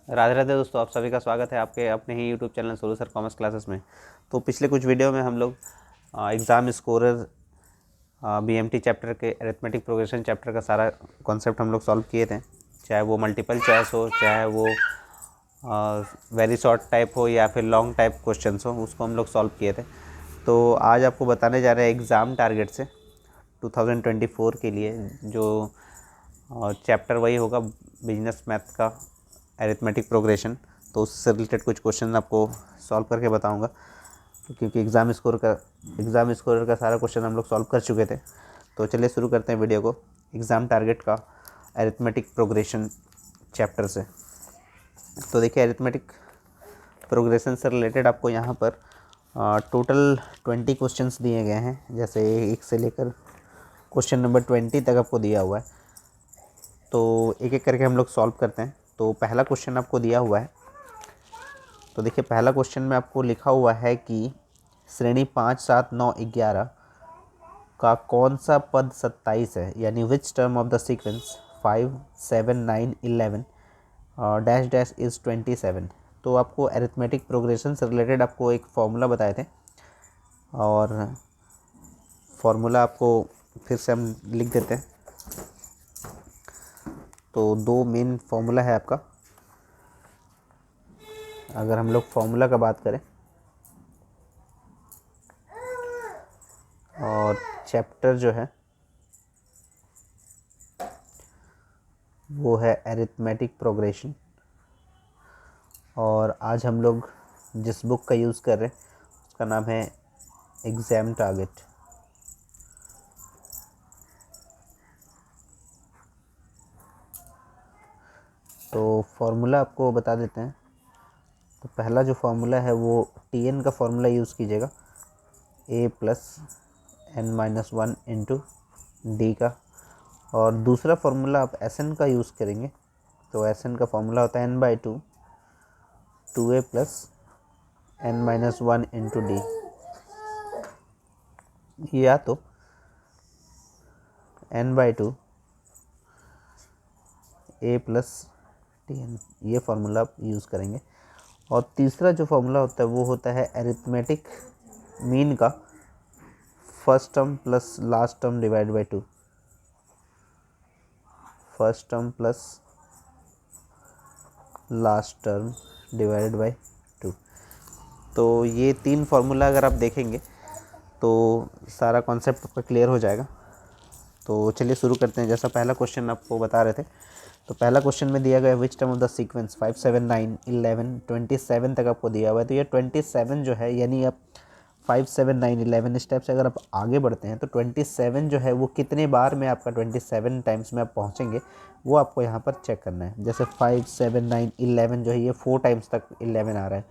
राधे राधे दोस्तों, आप सभी का स्वागत है आपके अपने ही YouTube channel Solu sir commerce classes में। तो पिछले कुछ वीडियो में हम लोग एग्ज़ाम स्कोरर बीएमटी चैप्टर के अरिथमेटिक प्रोग्रेशन चैप्टर का सारा कॉन्सेप्ट हम लोग सॉल्व किए थे। चाहे वो मल्टीपल चॉइस हो, चाहे वो वेरी शॉर्ट टाइप हो या फिर लॉन्ग टाइप क्वेश्चंस हो, उसको हम लोग सॉल्व किए थे। तो आज आपको बताने जा रहे हैं एग्ज़ाम टारगेट से 2024 के लिए जो चैप्टर वही होगा बिजनेस मैथ का अरिथमेटिक प्रोग्रेशन। तो उससे रिलेटेड कुछ क्वेश्चन आपको सॉल्व करके बताऊंगा, क्योंकि एग्ज़ाम स्कोर का सारा क्वेश्चन हम लोग सॉल्व कर चुके थे। तो चलिए शुरू करते हैं वीडियो को एग्ज़ाम टारगेट का अरिथमेटिक प्रोग्रेशन चैप्टर से। तो देखिए, अरिथमेटिक प्रोग्रेशन से रिलेटेड आपको यहाँ पर टोटल 20 क्वेश्चंस दिए गए हैं। जैसे एक से लेकर क्वेश्चन नंबर 20 तक आपको दिया हुआ है। तो एक एक करके हम लोग सॉल्व करते हैं। तो पहला क्वेश्चन आपको दिया हुआ है। तो देखिए, पहला क्वेश्चन में आपको लिखा हुआ है कि श्रेणी 5, 7, 9, 11 का कौन सा पद 27 है, यानी which term of the sequence 5, 7, 9, 11 dash dash is 27। तो आपको अरिथमेटिक प्रोग्रेशन से रिलेटेड आपको एक फॉर्मूला बताए थे, और फॉर्मूला आपको फिर से हम लिख देते हैं। तो दो मेन फॉर्मूला है आपका। अगर हम लोग फॉर्मूला का बात करें, और चैप्टर जो है वो है अरिथमेटिक प्रोग्रेशन, और आज हम लोग जिस बुक का यूज़ कर रहे हैं उसका नाम है एग्ज़ाम टारगेट। तो फॉर्मूला आपको बता देते हैं। तो पहला जो फार्मूला है वो टी एन का फार्मूला यूज़ कीजिएगा, a plus N minus one into d का। और दूसरा फार्मूला आप एस एन का यूज़ करेंगे। तो एस एन का फार्मूला होता है N by two, two A plus N minus one into D, या तो N by two A plus T N, ये फार्मूला आप यूज़ करेंगे। और तीसरा जो फार्मूला होता है वो होता है अरिथमेटिक मीन का first term plus last term divide by two, first term plus last term divided by two. तो ये तीन फार्मूला अगर आप देखेंगे तो सारा कॉन्सेप्ट आपका क्लियर हो जाएगा। तो चलिए शुरू करते हैं। जैसा पहला क्वेश्चन आपको बता रहे थे, तो पहला क्वेश्चन में दिया गया which term of the sequence 5, 7, 9, 11, 27 तक आपको दिया हुआ है। तो ये 27 जो है, यानी आप 5, 7, 9, 11 इस टाइप से अगर आप आगे बढ़ते हैं तो 27 जो है वो कितने बार में आपका 27 टाइम्स में आप पहुँचेंगे वो आपको यहाँ पर चेक करना है। जैसे 5, 7, 9, 11 जो है ये 4 टाइम्स तक 11 आ रहा है,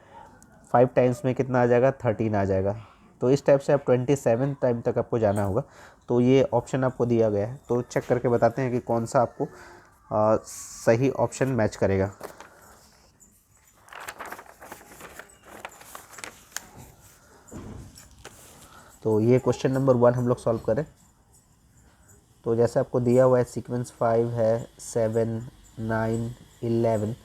5 टाइम्स में कितना आ जाएगा, 13 आ जाएगा। तो इस टाइप से आप 27 टाइम तक आपको जाना होगा। तो ये ऑप्शन आपको दिया गया है, तो चेक करके बताते हैं कि कौन सा आपको सही ऑप्शन मैच करेगा। तो ये क्वेश्चन नंबर 1 हम लोग सॉल्व करें। तो जैसे आपको दिया हुआ है सीक्वेंस 5 है, 7, 9, 11,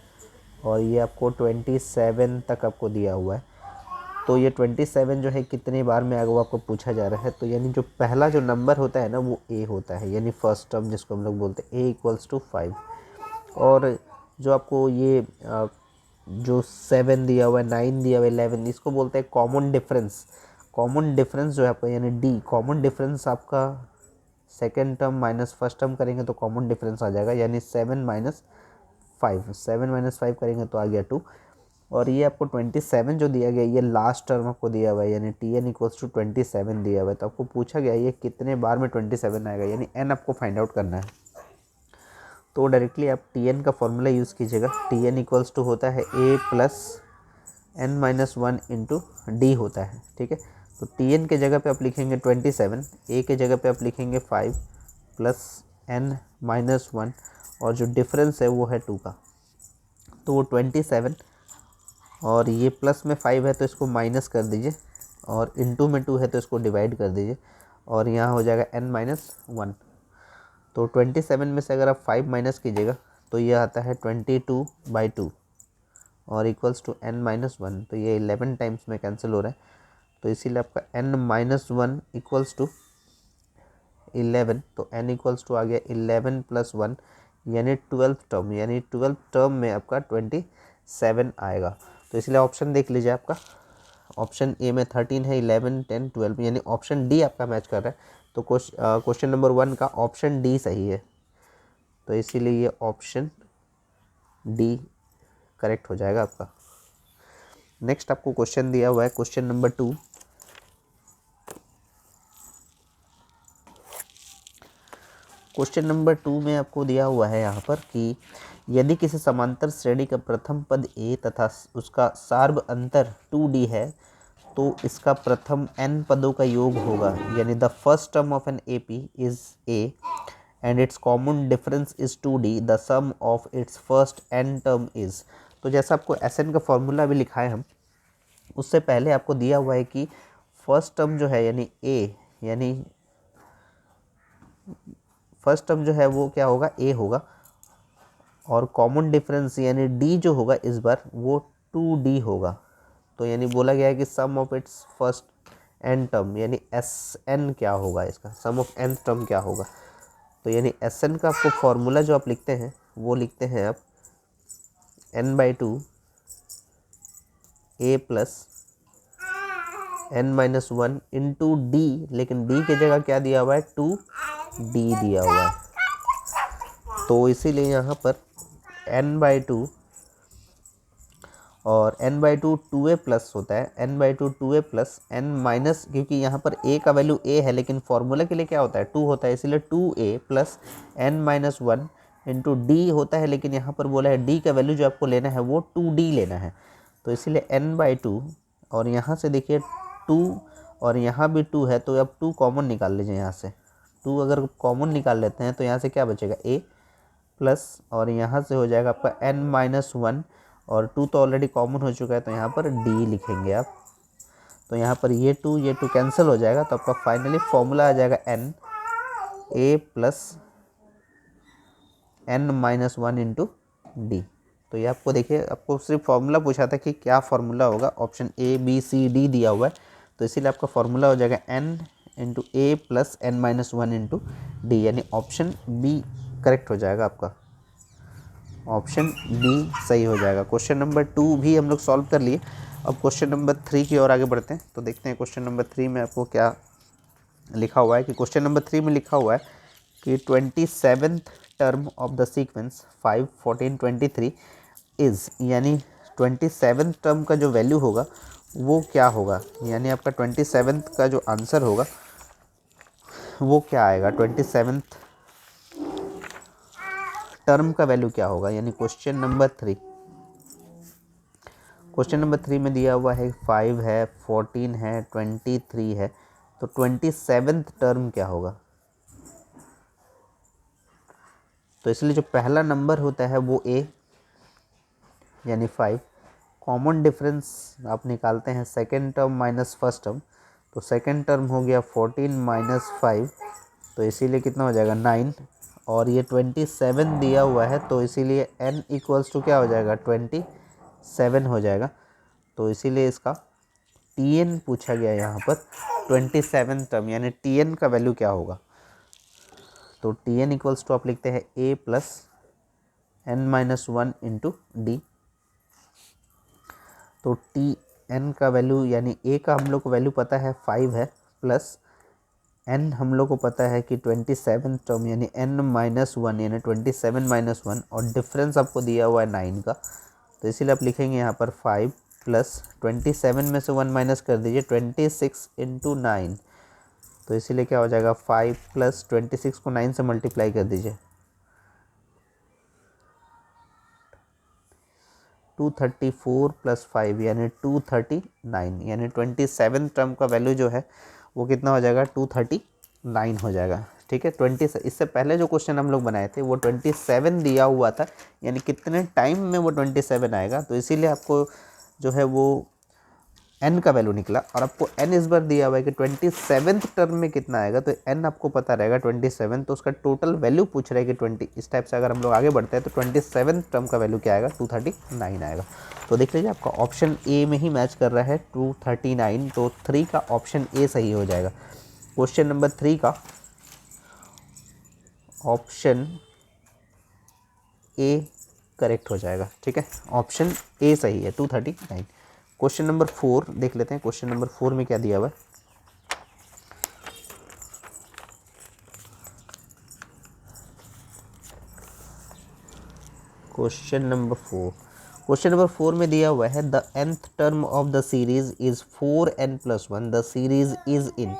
और ये आपको 27 तक आपको दिया हुआ है। तो ये 27 जो है कितने बार में आगे वो आपको पूछा जा रहा है। तो यानी जो पहला जो नंबर होता है ना वो ए होता है, यानी फर्स्ट टर्म जिसको हम लोग बोलते हैं, ए इक्वल्स टू 5। और जो आपको ये जो 7 दिया हुआ है, 9 दिया हुआ है, 11, इसको बोलते हैं कॉमन डिफरेंस। कॉमन डिफरेंस जो है आपका, यानी डी कॉमन डिफरेंस आपका second term minus first term करेंगे तो कॉमन डिफरेंस आ जाएगा, यानी 7 माइनस 5 करेंगे तो आ गया 2। और ये आपको 27 जो दिया गया, ये लास्ट टर्म आपको दिया हुआ है, यानी टी एन इक्वल्स टू 27 दिया हुआ है। तो आपको पूछा गया ये कितने बार में 27 आएगा, यानी एन आपको फाइंड आउट करना है। तो डायरेक्टली आप टी एन का फॉर्मूला यूज़ कीजिएगा। टी एन इक्वल्स टू होता है a plus N minus one into d होता है, ठीक है। तो टी एन के जगह पे आप लिखेंगे 27, ए के जगह पे आप लिखेंगे 5 प्लस एन माइनस वन, और जो डिफरेंस है वो है 2 का। तो वो 27, और ये प्लस में 5 है तो इसको माइनस कर दीजिए, और इनटू में 2 है तो इसको डिवाइड कर दीजिए, और यहाँ हो जाएगा n माइनस वन। तो 27 में से अगर आप 5 माइनस कीजिएगा तो ये आता है 22/2। और इक्वल्स टू n-1, तो ये 11 टाइम्स में कैंसिल हो रहा है, तो इसीलिए आपका n-1 इक्वल्स टू 11, तो n इक्वल्स टू आ गया 11 + 1 यानी 12th टर्म, यानी 12th टर्म में आपका 27 आएगा। तो इसलिए ऑप्शन देख लीजिए, आपका ऑप्शन ए में 13 है, 11, 10, 12, यानी ऑप्शन डी आपका मैच कर रहा है। तो क्वेश्चन नंबर 1 का ऑप्शन डी सही है, तो इसीलिए ये ऑप्शन डी करेक्ट हो जाएगा आपका। नेक्स्ट आपको क्वेश्चन दिया हुआ है क्वेश्चन नंबर 2। क्वेश्चन नंबर 2 में आपको दिया हुआ है यहाँ पर कि यदि किसी समांतर श्रेणी का प्रथम पद a तथा उसका सार्व अंतर 2d है तो इसका प्रथम n पदों का योग होगा, यानी the first term of an AP is a and its common difference is 2d, the sum of its first n term is. तो जैसा आपको SN का फॉर्मूला भी लिखा है हम, उससे पहले आपको दिया हुआ है कि फर्स्ट टर्म जो है यानी a, यानी फर्स्ट टर्म जो है वो क्या होगा, a होगा, और कॉमन डिफरेंस यानी d जो होगा इस बार वो 2d होगा। तो यानी बोला गया है कि sum of its first n term यानी SN क्या होगा, इसका सम ऑफ n टर्म क्या होगा। तो यानी SN का आपको फॉर्मूला जो आप लिखते हैं वो लिखते हैं आप n/2 a + n-1 into d, लेकिन d की जगह क्या दिया हुआ है, 2d दिया हुआ है। तो इसीलिए यहाँ पर n/2 और n/2 2a प्लस होता है, n/2 2a plus n minus, क्योंकि यहाँ पर a का वैल्यू a है लेकिन फॉर्मूला के लिए क्या होता है 2 होता है, इसीलिए 2a plus n-1 into d होता है, लेकिन यहाँ पर बोला है d का वैल्यू जो आपको लेना है वो 2d लेना है। तो इसीलिए n/2 और यहाँ से देखिए 2 और यहाँ भी 2 है, तो अब 2 कॉमन निकाल लीजिए यहाँ से। 2 अगर कॉमन निकाल लेते हैं तो यहाँ से क्या बचेगा a प्लस, और यहाँ से हो जाएगा आपका n-1 और 2 तो ऑलरेडी कॉमन हो चुका है, तो यहाँ पर d लिखेंगे आप। तो यहाँ पर ये 2 कैंसिल हो जाएगा, तो आपका फाइनली फॉर्मूला आ जाएगा n a + n-1 into D. तो ये आपको देखिए, आपको सिर्फ फॉर्मूला पूछा था कि क्या फॉर्मूला होगा, option A B C D दिया हुआ है, तो इसीलिए आपका फॉर्मूला हो जाएगा n into a + n-1 into D, यानी ऑप्शन B करेक्ट हो जाएगा आपका, ऑप्शन बी सही हो जाएगा। क्वेश्चन नंबर 2 भी हम लोग सॉल्व कर लिए। अब क्वेश्चन नंबर 3 की ओर आगे बढ़ते हैं, तो देखते हैं क्वेश्चन नंबर 3 में आपको क्या लिखा हुआ है। कि क्वेश्चन नंबर 3 में लिखा हुआ है कि 27th term of the sequence 5, 14, 23 is, यानी 27th टर्म का जो वैल्यू होगा वो क्या होगा, यानी आपका 27th का जो आंसर होगा वो क्या आएगा, 27th टर्म का वैल्यू क्या होगा, यानी क्वेश्चन नंबर 3। क्वेश्चन नंबर 3 में दिया हुआ है 5 है, 14 है, 23 है, तो 27th टर्म क्या होगा। तो इसलिए जो पहला नंबर होता है वो a यानी 5, कॉमन डिफरेंस आप निकालते हैं second term minus first term, तो सेकेंड टर्म हो गया 14 - 5, तो इसीलिए कितना हो जाएगा 9, और ये 27 दिया हुआ है, तो इसीलिए n इक्वल्स टू क्या हो जाएगा 27 हो जाएगा। तो इसीलिए इसका tn पूछा गया यहाँ पर 27 टर्म, यानी tn का वैल्यू क्या होगा। तो tn इक्वल्स टू आप लिखते हैं a + n-1 इंटू डी। तो tn का वैल्यू यानी a का हम लोग को वैल्यू पता है 5 है, प्लस n हम लोग को पता है कि 27 टर्म यानी n-1 यानी 27 - 1, और डिफरेंस आपको दिया हुआ है 9 का, तो इसीलिए आप लिखेंगे यहाँ पर 5 + 27 में से 1 माइनस कर दीजिए, 26 इंटू 9, तो इसीलिए क्या हो जाएगा 5 + 26 को 9 से मल्टीप्लाई कर दीजिए, 234 + 5 यानी 239, यानी 27 टर्म का वैल्यू जो है वो कितना हो जाएगा 239 हो जाएगा। ठीक है, 20 इससे पहले जो क्वेश्चन हम लोग बनाए थे वो 27 दिया हुआ था, यानी कितने टाइम में वो 27 आएगा, तो इसीलिए आपको जो है वो n का वैल्यू निकला और आपको n इस बार दिया हुआ है कि 27th टर्म में कितना आएगा, तो n आपको पता रहेगा 27, तो उसका टोटल वैल्यू पूछ रहा है कि 20। इस टाइप से अगर हम लोग आगे बढ़ते हैं तो 27th टर्म का वैल्यू क्या आएगा, 239 आएगा। तो देख लीजिए आपका ऑप्शन ए में ही मैच कर रहा है 239, तो 3 का ऑप्शन ए सही हो जाएगा। क्वेश्चन नंबर 3 का ऑप्शन ए करेक्ट हो जाएगा। ठीक है, ऑप्शन ए सही है, 239। क्वेश्चन नंबर 4 देख लेते हैं। क्वेश्चन नंबर 4 में क्या दिया हुआ है। क्वेश्चन नंबर 4 में दिया हुआ है the nth term of the series is 4n+1, the series is in.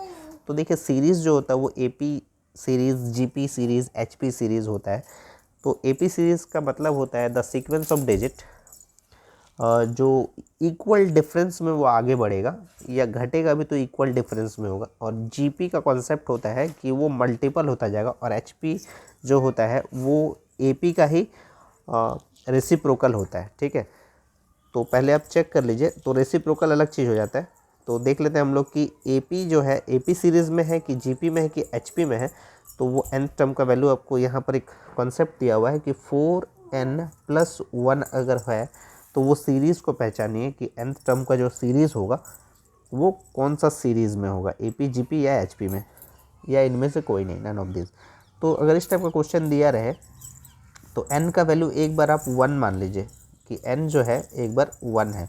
तो देखिए सीरीज जो होता है वो AP series, GP series, HP series होता है। तो AP सीरीज का मतलब होता है द सीक्वेंस ऑफ डिजिट जो इक्वल डिफरेंस में वो आगे बढ़ेगा या घटेगा भी तो इक्वल डिफरेंस में होगा। और GP का कॉन्सेप्ट होता है कि वो मल्टीपल होता जाएगा, और HP जो होता है वो AP का ही रेसिप्रोकल होता है। ठीक है, तो पहले आप चेक कर लीजिए। तो रेसिप्रोकल अलग चीज़ हो जाता है। तो देख लेते हैं हम लोग कि AP जो है AP सीरीज़ में है कि GP में है कि HP में है। तो वो nth टर्म का वैल्यू आपको यहाँ पर एक कॉन्सेप्ट दिया हुआ है कि 4n+1 अगर है तो वो सीरीज़ को पहचानिए कि nth टर्म का जो सीरीज़ होगा वो कौन सा सीरीज़ में होगा, AP, GP या HP में, या इनमें से कोई नहीं, नन ऑफ दिस। तो अगर इस टाइप का क्वेश्चन दिया रहे तो n का वैल्यू एक बार आप 1 मान लीजिए कि n जो है एक बार 1 है,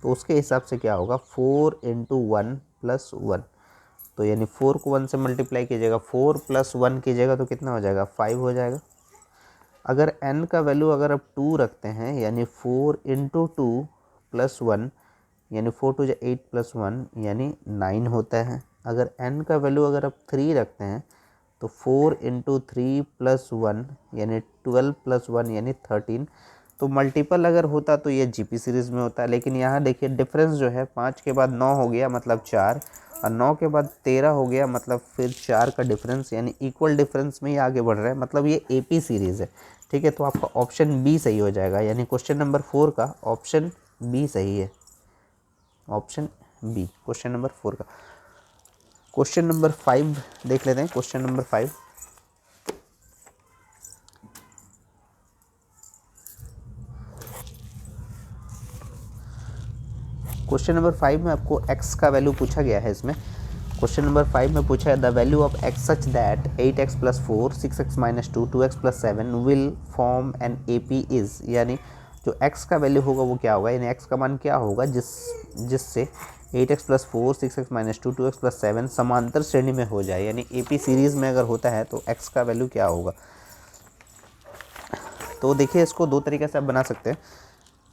तो उसके हिसाब से क्या होगा 4 × 1+1। तो यानी 4 को 1 से मल्टीप्लाई कीजिएगा, 4 + 1 कीजिएगा तो कितना हो जाएगा, 5 हो जाएगा। अगर n का वैल्यू अगर आप 2 रखते हैं यानी 4 × 2+1 यानी 4 × 2 = 8+1 यानी 9 होता है। अगर n का वैल्यू अगर आप 3 रखते हैं तो 4 × 3+1 यानी 12+1 यानी 13। तो मल्टीपल अगर होता तो ये GP सीरीज़ में होता है, लेकिन यहाँ देखिए डिफरेंस जो है 5 के बाद 9 हो गया मतलब 4, और 9 के बाद 13 हो गया मतलब फिर 4 का डिफरेंस, यानी इक्वल डिफरेंस में ही आगे बढ़ रहा है, मतलब ये AP सीरीज़ है। ठीक है, तो आपका ऑप्शन बी सही हो जाएगा, यानी क्वेश्चन नंबर 4 का ऑप्शन बी सही है, ऑप्शन बी क्वेश्चन नंबर 4 का। क्वेश्चन नंबर 5 देख लेते हैं। क्वेश्चन नंबर 5, क्वेश्चन नंबर 5 में आपको x का वैल्यू पूछा गया है। इसमें क्वेश्चन नंबर 5 में पूछा है the value of x such that 8x + 4 6x - 2 2x + 7 will form an AP is, यानी जो x का वैल्यू होगा वो क्या होगा, यानी x का मान क्या होगा जिससे 8x + 4 6x - 2 2x + 7 समांतर श्रेणी में हो जाए, यानी AP सीरीज़ में अगर होता है तो x का वैल्यू क्या होगा। तो देखिए इसको दो तरीके से आप बना सकते हैं।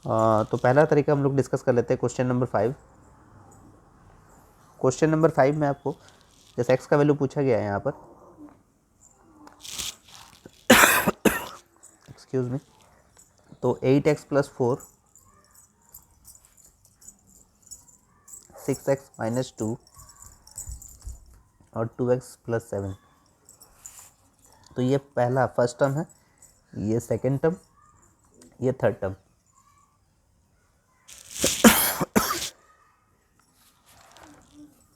तो पहला तरीका हम लोग डिस्कस कर लेते हैं। क्वेश्चन नंबर 5, क्वेश्चन नंबर 5 में आपको जैसे x का वैल्यू पूछा गया है यहाँ पर, एक्सक्यूज़ मी, तो 8x + 4 6x - 2 और 2x + 7, तो ये पहला फर्स्ट टर्म है, ये सेकंड टर्म, ये थर्ड टर्म।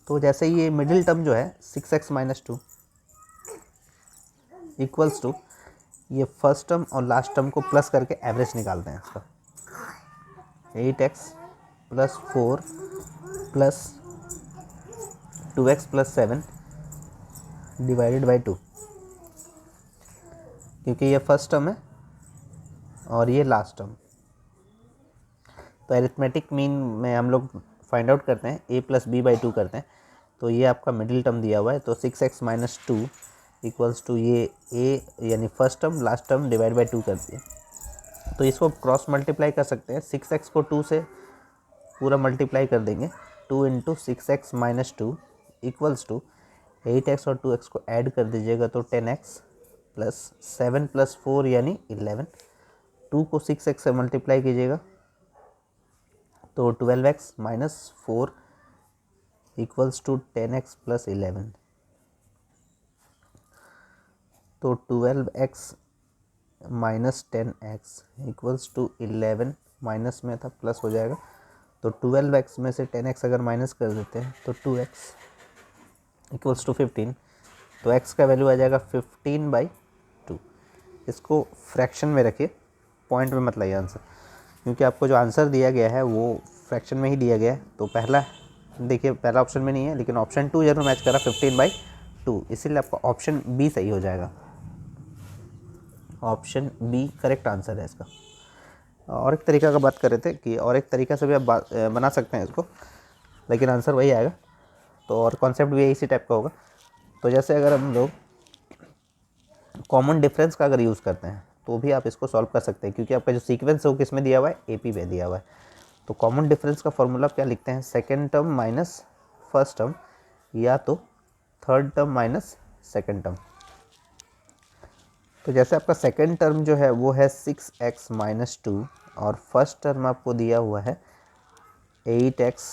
तो जैसे ये मिडिल टर्म जो है 6x - 2 इक्वल्स टू ये फर्स्ट टर्म और लास्ट टर्म को प्लस करके एवरेज निकालते हैं इसका, 8x + 4 + 2x + 7 /2, क्योंकि ये फर्स्ट टर्म है और ये लास्ट टर्म। तो एरिथमेटिक मीन में हम लोग फाइंड आउट करते हैं, a + b/2 करते हैं। तो ये आपका मिडिल टर्म दिया हुआ है, तो 6x - 2 इक्वल्स टू ये a यानी फर्स्ट टर्म लास्ट टर्म /2 कर दिए। तो इसको क्रॉस मल्टीप्लाई कर सकते हैं, 6x को 2 से पूरा मल्टीप्लाई कर देंगे, 2 × 6x - 2 इक्वल्स टू 8x और 2x को ऐड कर दीजिएगा तो 10x + 7 + 4 यानी 11। 2 को 6x से मल्टीप्लाई कीजिएगा तो 12x - 4 इक्वल्स टू 10x + 11। तो 12x - 10x equals to 11, minus में था प्लस हो जाएगा, तो 12x में से 10x अगर माइनस कर देते हैं तो 2x इक्वल्स टू 15, तो x का वैल्यू आ जाएगा 15/2। इसको फ्रैक्शन में रखिए, पॉइंट में मत लाइए आंसर, क्योंकि आपको जो आंसर दिया गया है वो फ्रैक्शन में ही दिया गया है। तो पहला देखिए, पहला ऑप्शन में नहीं है, लेकिन ऑप्शन 2 जरूर मैच करा 15/2, इसीलिए आपका ऑप्शन बी सही हो जाएगा। ऑप्शन बी करेक्ट आंसर है इसका। और एक तरीका का बात कर रहे थे कि और एक तरीका से भी आप बना सकते हैं इसको, लेकिन आंसर वही आएगा। तो और कॉन्सेप्ट भी इसी टाइप का होगा। तो जैसे अगर हम लोग कॉमन डिफरेंस का अगर यूज़ करते हैं तो भी आप इसको सॉल्व कर सकते हैं, क्योंकि आपका जो सीक्वेंस है वो किस में दिया हुआ है, एपी में दिया हुआ है। तो कॉमन डिफरेंस का फॉर्मूला क्या लिखते हैं, second term minus first term, या तो third term minus second term. तो जैसे आपका सेकेंड टर्म जो है वो है 6x माइनस 2, और फर्स्ट टर्म आपको दिया हुआ है 8x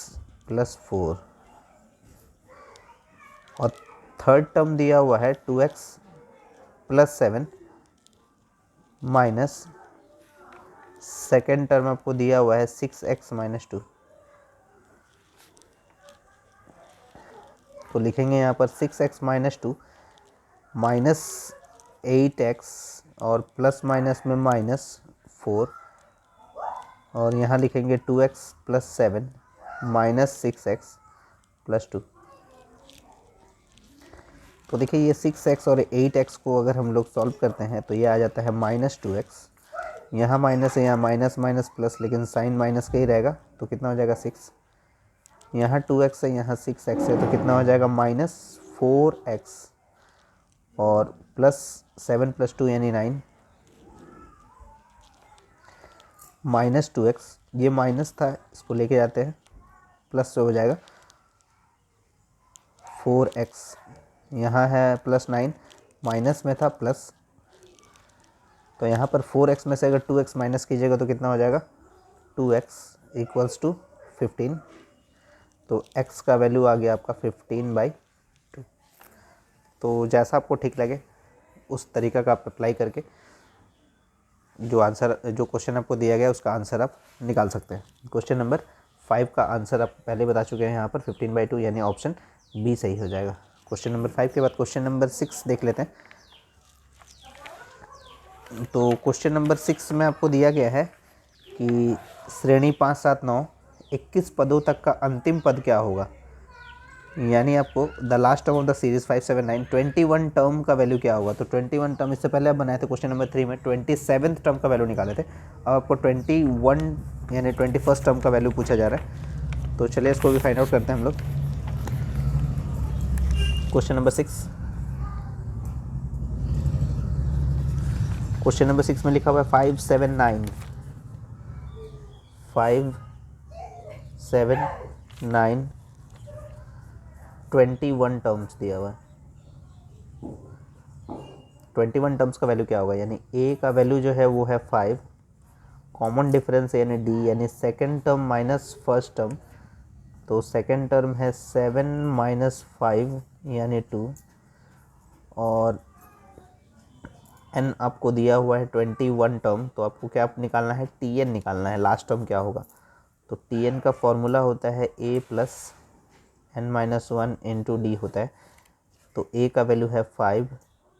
प्लस 4, और थर्ड टर्म दिया हुआ है 2x plus 7 minus second term आपको दिया हुआ है 6x माइनस 2। तो लिखेंगे यहाँ पर 6x माइनस 2 माइनस 8x और प्लस माइनस में -4, और यहाँ लिखेंगे 2x plus 7 minus 6x plus 2। तो देखिए ये 6x और 8x को अगर हम लोग सॉल्व करते हैं तो ये आ जाता है -2x, यहाँ माइनस है, यहाँ माइनस माइनस प्लस, लेकिन साइन माइनस का ही रहेगा, तो कितना हो जाएगा 6। यहाँ 2x है, यहाँ 6x है, तो कितना हो जाएगा -4x, और प्लस 7 प्लस 2 यानी 9, -2x, ये माइनस था, इसको लेके जाते हैं, प्लस से हो जाएगा 4x, यहाँ है प्लस 9, माइनस में था प्लस, तो यहाँ पर 4x में से अगर 2x माइनस कीजिएगा तो कितना हो जाएगा 2x इक्वल्स टू 15। तो x का वैल्यू आ गया आपका 15/2। तो जैसा आपको ठीक लगे उस तरीका का आप अप्लाई करके जो क्वेश्चन आपको दिया गया उसका आंसर आप निकाल सकते हैं। क्वेश्चन नंबर 5 का आंसर आप पहले बता चुके हैं यहाँ पर 15/2, यानी ऑप्शन बी सही हो जाएगा। क्वेश्चन नंबर 5 के बाद क्वेश्चन नंबर 6 देख लेते हैं। तो क्वेश्चन नंबर 6 में आपको दिया गया है कि श्रेणी 5, 7, 9, 21 पदों तक का अंतिम पद क्या होगा, यानी आपको the last term of the series 5, 7, 9, 21 term का वैल्यू क्या होगा। तो 21 टर्म इससे पहले आप बनाए थे क्वेश्चन नंबर 3 में 27th टर्म का वैल्यू निकाले थे, अब आपको 21 यानी 21st टर्म का वैल्यू पूछा जा रहा है। तो चलिए इसको भी फाइंड आउट करते हैं हम लोग। क्वेश्चन नंबर 6, क्वेश्चन नंबर 6 में लिखा हुआ है 5, 7, 9, 5, 7, 9, 21 टर्म्स दिया हुआ है। 21 टर्म्स का वैल्यू क्या होगा, यानी a का वैल्यू जो है वो है 5, कॉमन डिफरेंस यानी d, यानी second term minus first term, तो सेकेंड टर्म है 7 माइनस 5 यानी 2, और n आपको दिया हुआ है 21 टर्म, तो आपको क्या निकालना है, tn निकालना है, लास्ट टर्म क्या होगा। तो tn का फॉर्मूला होता है a plus n-1 into d होता है। तो a का वैल्यू है 5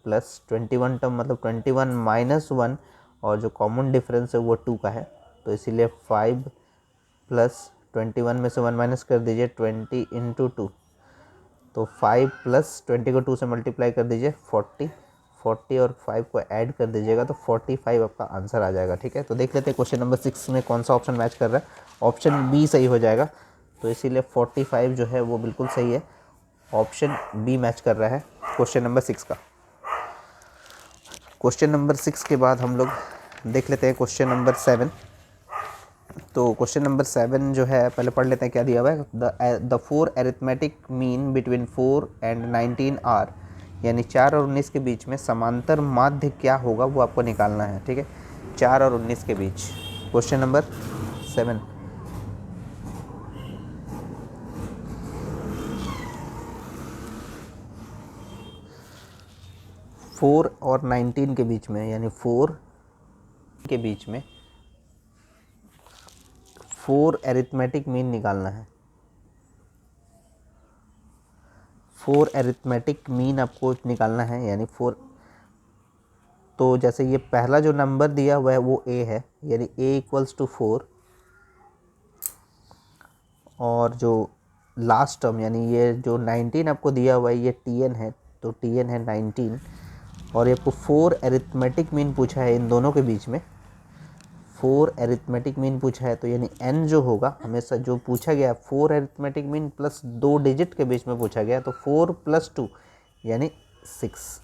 प्लस 21 टर्म मतलब 21 माइनस 1, और जो कॉमन डिफरेंस है वो 2 का है, तो इसीलिए 5 प्लस 21 में से 1 माइनस कर दीजिए, 20 इंटू 2, तो 5 प्लस 20 को 2 से मल्टीप्लाई कर दीजिए 40 और 5 को ऐड कर दीजिएगा तो 45 आपका आंसर आ जाएगा। ठीक है, तो देख लेते हैं क्वेश्चन नंबर 6 में कौन सा ऑप्शन मैच कर रहा है। ऑप्शन बी सही हो जाएगा, तो इसीलिए 45 जो है वो बिल्कुल सही है, ऑप्शन बी मैच कर रहा है क्वेश्चन नंबर 6 का। क्वेश्चन नंबर 6 के बाद हम लोग देख लेते हैं क्वेश्चन नंबर 7। तो क्वेश्चन नंबर 7 जो है पहले पढ़ लेते हैं क्या दिया हुआ है। The 4 arithmetic mean between 4 and 19 are, यानी 4 और 19 के बीच में समांतर माध्य क्या होगा वो आपको निकालना है। ठीक है, 4 और 19 के बीच। क्वेश्चन नंबर 7, फोर और 19 के बीच में, यानी 4 के बीच में 4 एरिथमेटिक मीन निकालना है। 4 एरिथमेटिक मीन आपको निकालना है, यानी 4। तो जैसे ये पहला जो नंबर दिया हुआ है वो a है, यानी a इक्वल्स टू 4, और जो लास्ट टर्म यानी ये जो 19 आपको दिया हुआ है ये tn है, तो tn है 19, और ये आपको 4 एरिथमेटिक मीन पूछा है इन दोनों के बीच में। 4 एरिथमेटिक मीन पूछा है, तो यानी n जो होगा हमेशा जो पूछा गया 4 एरिथमेटिक मीन प्लस 2 डिजिट के बीच में पूछा गया, तो 4 + 2 यानी 6।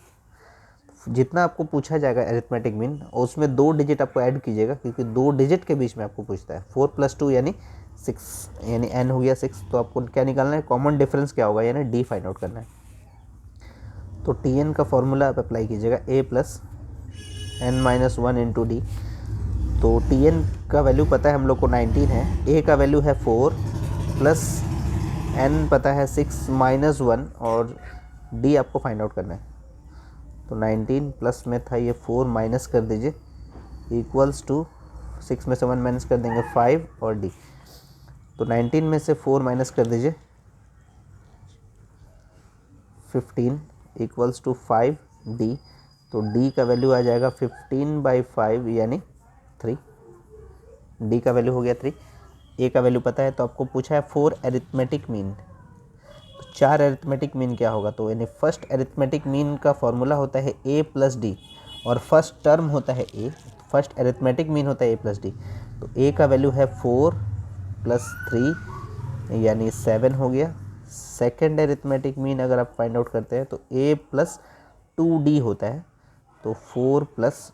जितना आपको पूछा जाएगा एरिथमेटिक मीन उसमें 2 डिजिट आपको ऐड कीजिएगा, क्योंकि 2 डिजिट के बीच में आपको पूछता है। 4 + 2 यानी 6, यानी n हो गया 6। तो आपको क्या निकालना है, कॉमन डिफरेंस क्या होगा, यानी d फाइंड आउट करना है। तो tn का फॉर्मूला आप अप्लाई कीजिएगा a + n - 1 × d। तो tn का वैल्यू पता है हम लोग को 19 है, a का वैल्यू है 4 प्लस n पता है 6 - 1, और d आपको फाइंड आउट करना है। तो 19 प्लस में था ये 4 माइनस कर दीजिए, इक्वल्स टू 6 में से 1 माइनस कर देंगे 5 और d। तो 19 में से 4 माइनस कर दीजिए 15 इक्वल्स टू 5 d। तो d का वैल्यू आ जाएगा 15/5 यानी 3। d का वैल्यू हो गया 3। a का वैल्यू पता है, तो आपको पूछा है 4 एरिथमेटिक मीन। 4 एरिथमेटिक मीन क्या होगा, तो यानी फर्स्ट एरिथमेटिक मीन का फॉर्मूला होता है a + d, और फर्स्ट टर्म होता है a, फर्स्ट एरिथमेटिक मीन होता है a + d। तो a का वैल्यू है 4 + 3 यानी 7 हो गया। सेकेंड एरिथमेटिक मीन अगर आप फाइंड आउट करते हैं तो a + 2d होता है, तो 4 +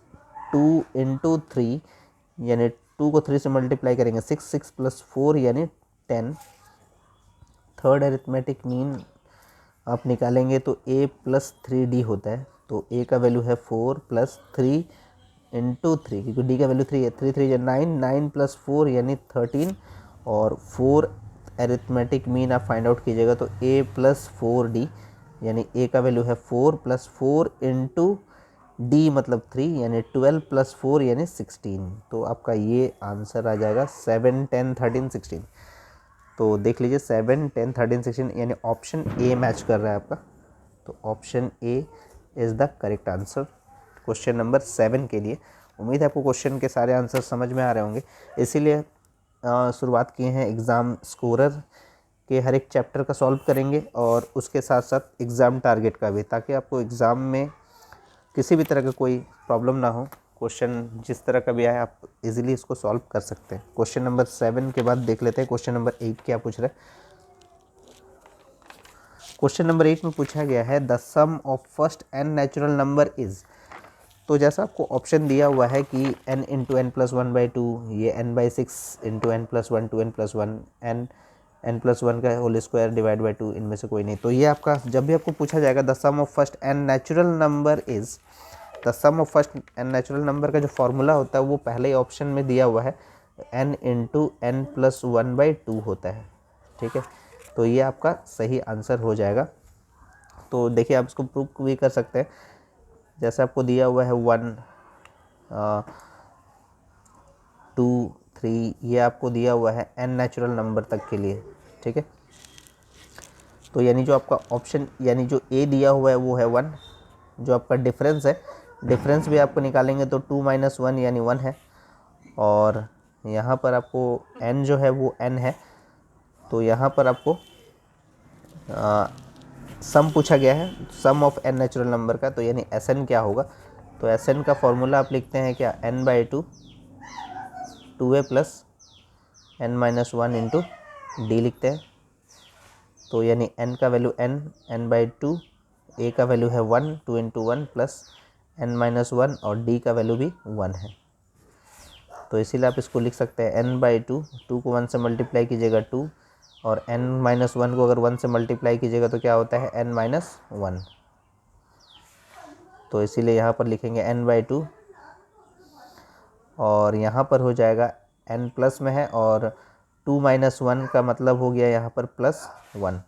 2 × 3 यानी 2 को 3 से मल्टीप्लाई करेंगे 6, 6 + 4 यानी 10। थर्ड एरिथमेटिक मीन आप निकालेंगे तो a + 3d होता है, तो a का वैल्यू है 4 + 3 × 3, क्योंकि d का वैल्यू 3 है, 3 3 9, 9 + 4 यानी 13, और 4 एरिथमेटिक मीन आप फाइंड आउट कीजिएगा तो a + 4d, यानी a का वैल्यू है 4 + 4 × d मतलब 3, यानी 12 + 4 यानी 16। तो आपका ये आंसर आ जाएगा 7 10 13 16। तो देख लीजिए 7 10 13 16 यानी ऑप्शन ए मैच कर रहा है आपका। तो option A is the correct answer question number 7 के लिए। उम्मीद है आपको क्वेश्चन के सारे आंसर समझ में आ रहे होंगे, इसीलिए शुरुआत किए हैं एग्ज़ाम स्कोरर के हर एक चैप्टर का सॉल्व करेंगे और उसके साथ साथ एग्ज़ाम टारगेट का भी, ताकि आपको एग्ज़ाम में किसी भी तरह का कोई प्रॉब्लम ना हो। क्वेश्चन जिस तरह का भी आए आप इजीली इसको सॉल्व कर सकते हैं। क्वेश्चन नंबर 7 के बाद देख लेते हैं क्वेश्चन नंबर 8 क्या पूछ रहा है। क्वेश्चन नंबर 8 में पूछा गया है the sum of first n natural number is. तो जैसा आपको ऑप्शन दिया हुआ है कि n × n+1/2, ये n/6 × n+1 2n + 1 n+1 का होल स्क्वायर डिवाइड बाई 2, इनमें से कोई नहीं। तो ये आपका जब भी आपको पूछा जाएगा the sum of first n natural number is, the sum of first n natural number का जो फॉर्मूला होता है वो पहले ही ऑप्शन में दिया हुआ है, n × n+1/2 होता है। ठीक है, तो ये आपका सही आंसर हो जाएगा। तो देखिए आप इसको प्रूव भी कर सकते हैं, जैसे आपको दिया हुआ है 1 2 3, ये आपको दिया हुआ है n नेचुरल नंबर तक के लिए। ठीक है, तो यानी जो आपका ऑप्शन यानी जो ए दिया हुआ है वो है 1। जो आपका डिफरेंस है, डिफरेंस भी आपको निकालेंगे तो 2 - 1 यानी 1 है, और यहाँ पर आपको n जो है वो n है। तो यहाँ पर आपको सम पूछा गया है, सम ऑफ n नेचुरल नंबर का, तो यानी Sn क्या होगा। तो Sn का फॉर्मूला आप लिखते हैं क्या, n/2 2a + n - 1 × d लिखते हैं। तो यानी n का वैल्यू n/2, a का वैल्यू है 1 2 × 1 + n - 1, और d का वैल्यू भी 1 है। तो इसीलिए आप इसको लिख सकते हैं n/2, 2 को 1 से मल्टीप्लाई कीजिएगा 2, और n - 1 को अगर 1 से मल्टीप्लाई कीजिएगा तो क्या होता है n - 1। तो इसीलिए यहाँ पर लिखेंगे n/2, और यहाँ पर हो जाएगा n प्लस में है, और 2 - 1 का मतलब हो गया यहाँ पर +1।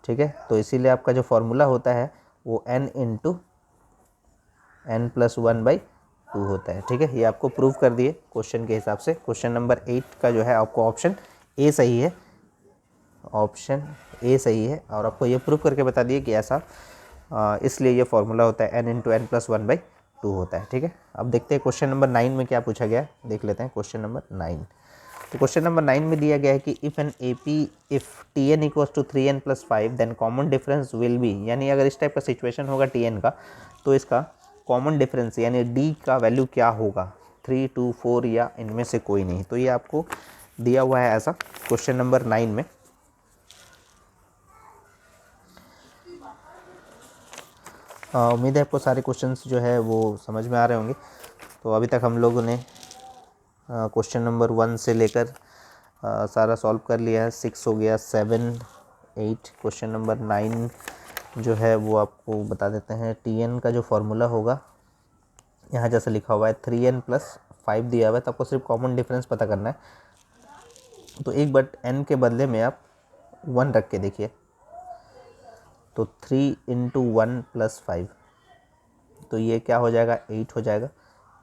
ठीक है, तो इसीलिए आपका जो फॉर्मूला होता है वो n × n + 1/2 2 होता है। ठीक है, ये आपको प्रूव कर दिए क्वेश्चन के हिसाब से। क्वेश्चन नंबर 8 का जो है आपको ऑप्शन ए सही है, ऑप्शन ए सही है, और आपको ये प्रूव करके बता दिए कि ऐसा इसलिए ये फॉर्मूला होता है n इंटू एन प्लस 1/2 होता है। ठीक है, अब देखते हैं क्वेश्चन नंबर 9 में क्या पूछा गया है, देख लेते हैं क्वेश्चन नंबर 9। तो क्वेश्चन नंबर 9 में दिया गया है कि if an A P if T n equals to 3n + 5 then common difference will be, यानी अगर इस टाइप का सिचुएशन होगा टी एन का, तो इसका कॉमन डिफरेंस यानी डी का वैल्यू क्या होगा, 3, 2, 4 या इनमें से कोई नहीं। तो ये आपको दिया हुआ है ऐसा क्वेश्चन नंबर 9 में। उम्मीद है आपको सारे क्वेश्चंस जो है वो समझ में आ रहे होंगे। तो अभी तक हम लोगों ने क्वेश्चन नंबर 1 से लेकर सारा सॉल्व कर लिया है। 6 हो गया, 7, 8। क्वेश्चन नंबर 9 जो है वो आपको बता देते हैं। टी एन का जो फार्मूला होगा, यहाँ जैसे लिखा हुआ है 3n + 5 दिया हुआ है, तो आपको सिर्फ कॉमन डिफरेंस पता करना है। तो एक बार n के बदले में आप 1 रख के देखिए, तो 3 × 1 + 5, तो ये क्या हो जाएगा, 8 हो जाएगा।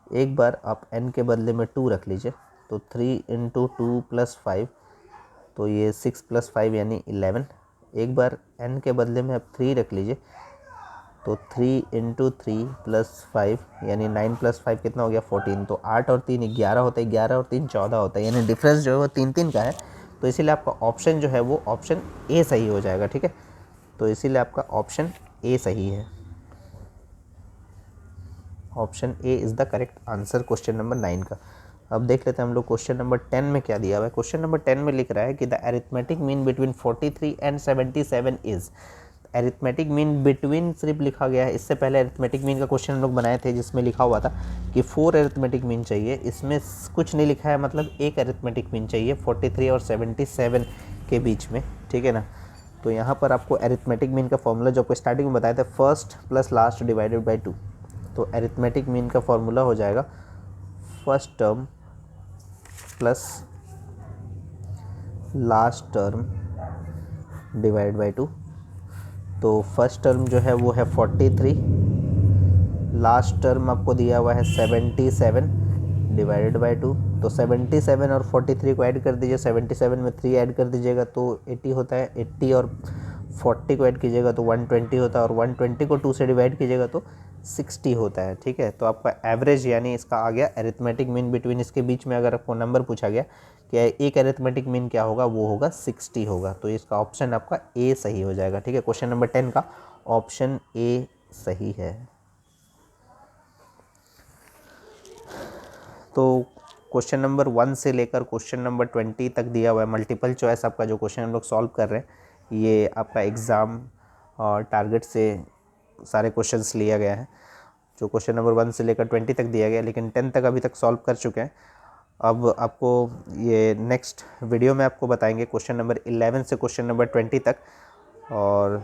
एक बार आप n के बदले में 2 रख लीजिए, तो 3 × 2 + 5, तो ये 6 + 5 यानी 11। एक बार n के बदले में आप 3 रख लीजिए, तो 3 × 3 + 5 यानी 9 + 5 कितना हो गया, 14। तो 8 और 3 11 होता है, 11 और 3 14 होता है, यानी डिफरेंस जो है वो 3 का है। तो इसीलिए आपका ऑप्शन जो है वो ऑप्शन ए सही हो जाएगा। ठीक है, तो इसीलिए आपका ऑप्शन ए सही है, option A is the correct answer question number 9 का। अब देख लेते हैं हम लोग क्वेश्चन नंबर 10 में क्या दिया हुआ है। क्वेश्चन नंबर 10 में लिख रहा है कि the arithmetic mean between 43 and 77 is. Arithmetic mean between सिर्फ लिखा गया है, इससे पहले अरिथमेटिक मीन का क्वेश्चन हम लोग बनाए थे जिसमें लिखा हुआ था कि 4 अरिथमेटिक मीन चाहिए। इसमें कुछ नहीं लिखा है, मतलब एक अरिथमेटिक मीन चाहिए 43 और 77 के बीच में। ठीक है ना, तो यहाँ पर आपको अरिथमेटिक मीन का फॉर्मूला जो आपको स्टार्टिंग में बताया था, first plus last divided by 2। तो अरिथमेटिक मीन का फॉर्मूला हो जाएगा first term plus last term divide by 2। तो फर्स्ट टर्म जो है वो है 43, लास्ट टर्म आपको दिया हुआ है 77 डिवाइडेड बाई 2। तो 77 और 43 को ऐड कर दीजिए, 77 में 3 ऐड कर दीजिएगा तो 80 होता है, 80 और 40 को ऐड कीजिएगा तो 120 होता है, और 120 को 2 से डिवाइड कीजिएगा तो 60 होता है। ठीक है, तो आपका एवरेज यानी इसका आ गया अरिथमेटिक मीन बिटवीन, इसके बीच में अगर आपको नंबर पूछा गया कि एक अरिथमेटिक मीन क्या होगा, वो होगा 60 होगा। तो इसका ऑप्शन आपका ए सही हो जाएगा। ठीक है, क्वेश्चन नंबर 10 का ऑप्शन ए सही है। तो क्वेश्चन नंबर 1 से लेकर क्वेश्चन नंबर 20 तक दिया हुआ है। मल्टीपल चॉइस आपका जो क्वेश्चन हम लोग सॉल्व कर रहे हैं, ये आपका एग्ज़ाम और टारगेट से सारे क्वेश्चंस लिया गया है। जो क्वेश्चन नंबर 1 से लेकर 20 तक दिया गया, लेकिन 10 तक अभी तक सॉल्व कर चुके हैं। अब आपको ये नेक्स्ट वीडियो में आपको बताएंगे क्वेश्चन नंबर 11 से क्वेश्चन नंबर 20 तक, और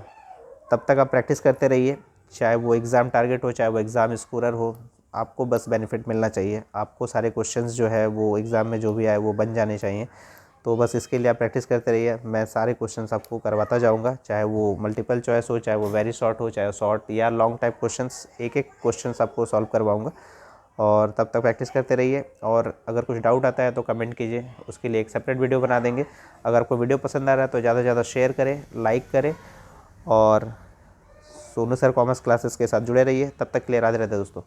तब तक आप प्रैक्टिस करते रहिए। चाहे वो एग्ज़ाम टारगेट हो, चाहे वो एग्ज़ाम स्कोरर हो, आपको बस बेनिफिट मिलना चाहिए। आपको सारे क्वेश्चंस जो है वो एग्ज़ाम में जो भी आए वो बन जाने चाहिए। तो बस इसके लिए आप प्रैक्टिस करते रहिए। मैं सारे क्वेश्चंस आपको करवाता जाऊंगा, चाहे वो मल्टीपल चॉइस हो, चाहे वो वेरी शॉर्ट हो, चाहे शॉर्ट या लॉन्ग टाइप क्वेश्चंस, एक एक क्वेश्चंस आपको सॉल्व करवाऊंगा। और तब तक प्रैक्टिस करते रहिए। और अगर कुछ डाउट आता है तो कमेंट कीजिए, उसके लिए एक सेपरेट वीडियो बना देंगे। अगर आपको वीडियो पसंद आ रहा है तो ज़्यादा से ज़्यादा शेयर करें, लाइक करें, और सोनू सर कॉमर्स क्लासेस के साथ जुड़े रहिए। तब तक के लिए राधे राधे दोस्तों।